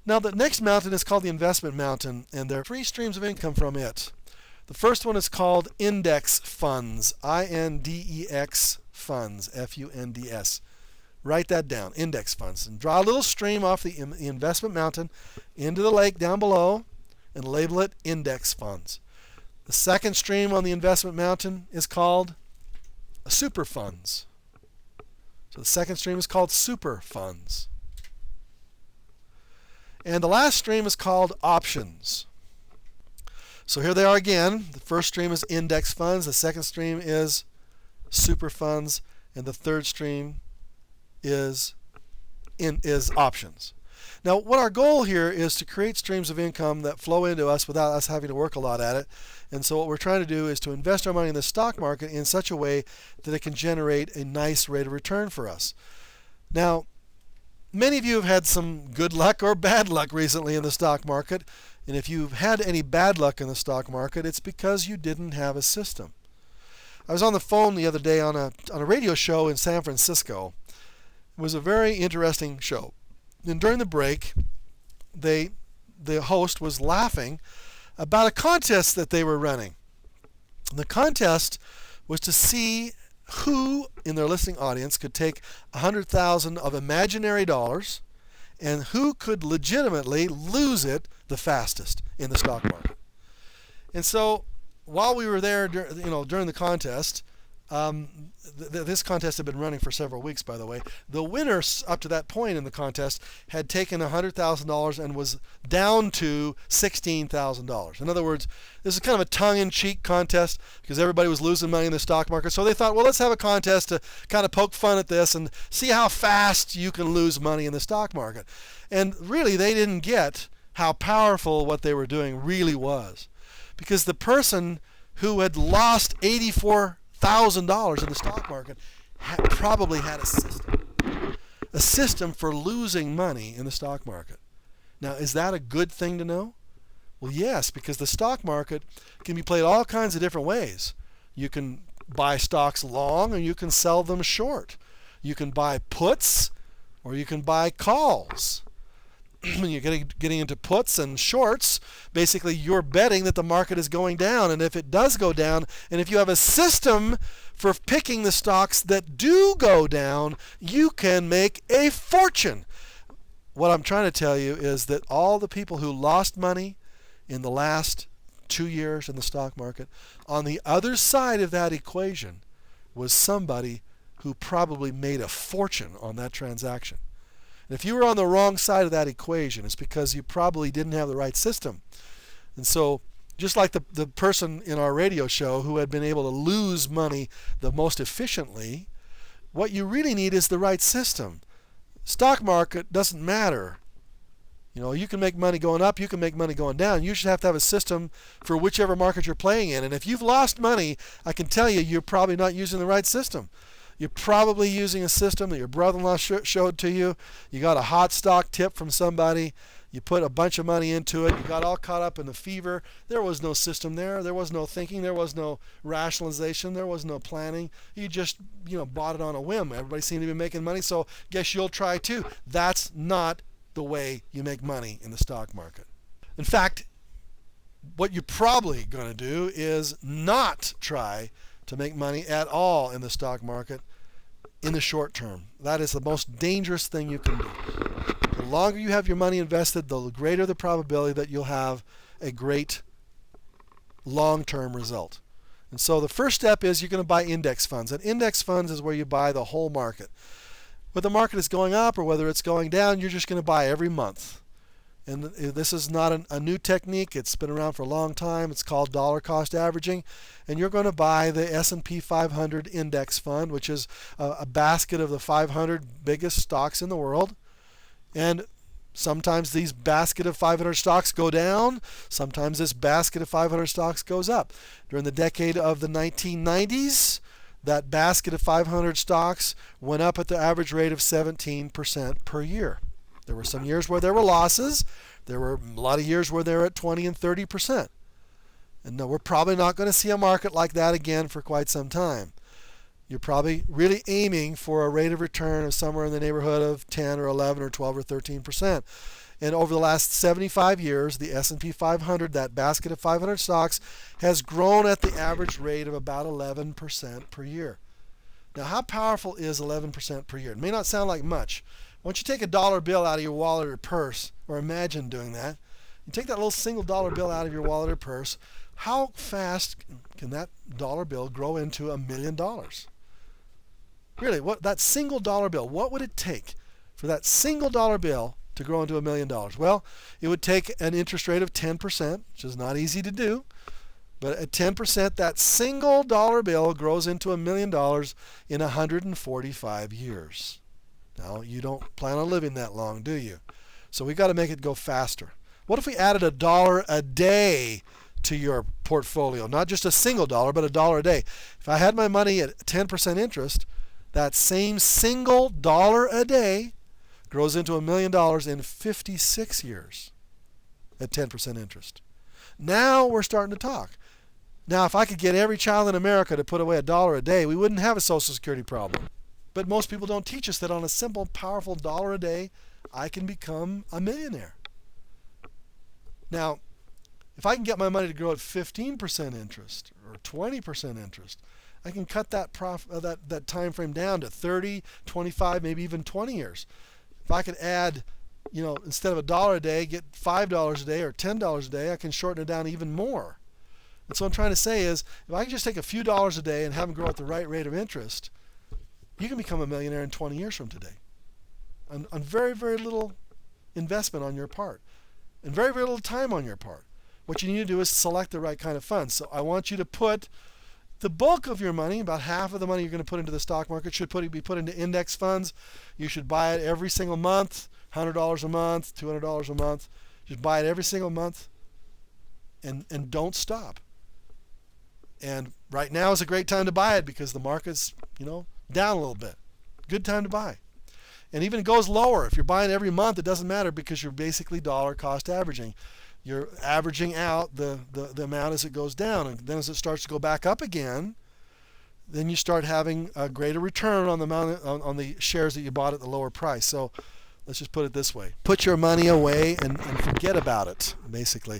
Now the next mountain is called the investment mountain, and there are 3 streams of income from it. The first one is called index funds, INDEX funds, FUNDS. Write that down, index funds, and draw a little stream off the investment mountain into the lake down below and label it index funds. The second stream on the investment mountain is called super funds. So the second stream is called super funds. And the last stream is called options. So here they are again. The first stream is index funds, the second stream is super funds, and the third stream is options. Now, what our goal here is to create streams of income that flow into us without us having to work a lot at it. And so what we're trying to do is to invest our money in the stock market in such a way that it can generate a nice rate of return for us. Now, many of you have had some good luck or bad luck recently in the stock market. And if you've had any bad luck in the stock market, it's because you didn't have a system. I was on the phone the other day on a radio show in San Francisco. It was a very interesting show. And during the break, the host was laughing about a contest that they were running. The contest was to see who in their listening audience could take 100,000 of imaginary dollars and who could legitimately lose it the fastest in the stock market. And so while we were there, during the contest, this contest had been running for several weeks, by the way. The winner up to that point in the contest had taken $100,000 and was down to $16,000. In other words, this is kind of a tongue-in-cheek contest because everybody was losing money in the stock market. So they thought, well, let's have a contest to kind of poke fun at this and see how fast you can lose money in the stock market. And really, they didn't get how powerful what they were doing really was, because the person who had lost $84,000 in the stock market probably had a system for losing money in the stock market. Now, is that a good thing to know? Well, yes, because the stock market can be played all kinds of different ways. You can buy stocks long or you can sell them short. You can buy puts or you can buy calls. When you're getting into puts and shorts, basically you're betting that the market is going down. And if it does go down, and if you have a system for picking the stocks that do go down, you can make a fortune. What I'm trying to tell you is that all the people who lost money in the last 2 years in the stock market, on the other side of that equation was somebody who probably made a fortune on that transaction. And if you were on the wrong side of that equation, it's because you probably didn't have the right system. And so, just like the person in our radio show who had been able to lose money the most efficiently, what you really need is the right system. Stock market doesn't matter. You can make money going up, you can make money going down. You should have to have a system for whichever market you're playing in. And if you've lost money, I can tell you, you're probably not using the right system. You're probably using a system that your brother-in-law showed to you. You got a hot stock tip from somebody. You put a bunch of money into it. You got all caught up in the fever. There was no system there. There was no thinking. There was no rationalization. There was no planning. You just, bought it on a whim. Everybody seemed to be making money, so guess you'll try too. That's not the way you make money in the stock market. In fact, what you're probably going to do is not try to make money at all in the stock market in the short term. That is the most dangerous thing you can do. The longer you have your money invested, the greater the probability that you'll have a great long-term result. And so the first step is you're going to buy index funds. And index funds is where you buy the whole market. Whether the market is going up or whether it's going down, you're just going to buy every month. And this is not a new technique. It's been around for a long time. It's called dollar cost averaging. And you're going to buy the S&P 500 index fund, which is a basket of the 500 biggest stocks in the world. And sometimes these basket of 500 stocks go down. Sometimes this basket of 500 stocks goes up. During the decade of the 1990s, that basket of 500 stocks went up at the average rate of 17% per year. There were some years where there were losses. There were a lot of years where they were at 20 and 30%. And no, we're probably not going to see a market like that again for quite some time. You're probably really aiming for a rate of return of somewhere in the neighborhood of 10 or 11 or 12 or 13%. And over the last 75 years, the S&P 500, that basket of 500 stocks, has grown at the average rate of about 11% per year. Now, how powerful is 11% per year? It may not sound like much. Once you take a dollar bill out of your wallet or purse, or imagine doing that, you take that little single dollar bill out of your wallet or purse, how fast can that dollar bill grow into $1 million? Really, that single dollar bill, what would it take for that single dollar bill to grow into $1 million? Well, it would take an interest rate of 10%, which is not easy to do. But at 10%, that single dollar bill grows into $1 million in 145 years. Now, you don't plan on living that long, do you? So we've got to make it go faster. What if we added $1 a day to your portfolio? Not just a single dollar, but $1 a day. If I had my money at 10% interest, that same single dollar a day grows into $1 million in 56 years at 10% interest. Now we're starting to talk. Now, if I could get every child in America to put away $1 a day, we wouldn't have a Social Security problem. But most people don't teach us that on a simple, powerful $1 a day, I can become a millionaire. Now, if I can get my money to grow at 15% interest or 20% interest, I can cut that time frame down to 30, 25, maybe even 20 years. If I could add, instead of $1 a day, get $5 a day or $10 a day, I can shorten it down even more. And so what I'm trying to say is, if I can just take a few dollars a day and have them grow at the right rate of interest, you can become a millionaire in 20 years from today. On very, very little investment on your part. And very, very little time on your part. What you need to do is select the right kind of funds. So I want you to put the bulk of your money, about half of the money you're going to put into the stock market, should be put into index funds. You should buy it every single month, $100 a month, $200 a month. Just buy it every single month and don't stop. And right now is a great time to buy it because the market's, down a little bit. Good time to buy. And even it goes lower. If you're buying every month, it doesn't matter because you're basically dollar cost averaging. You're averaging out the amount as it goes down. And then as it starts to go back up again, then you start having a greater return on the amount on the shares that you bought at the lower price. So let's just put it this way. Put your money away and forget about it, basically.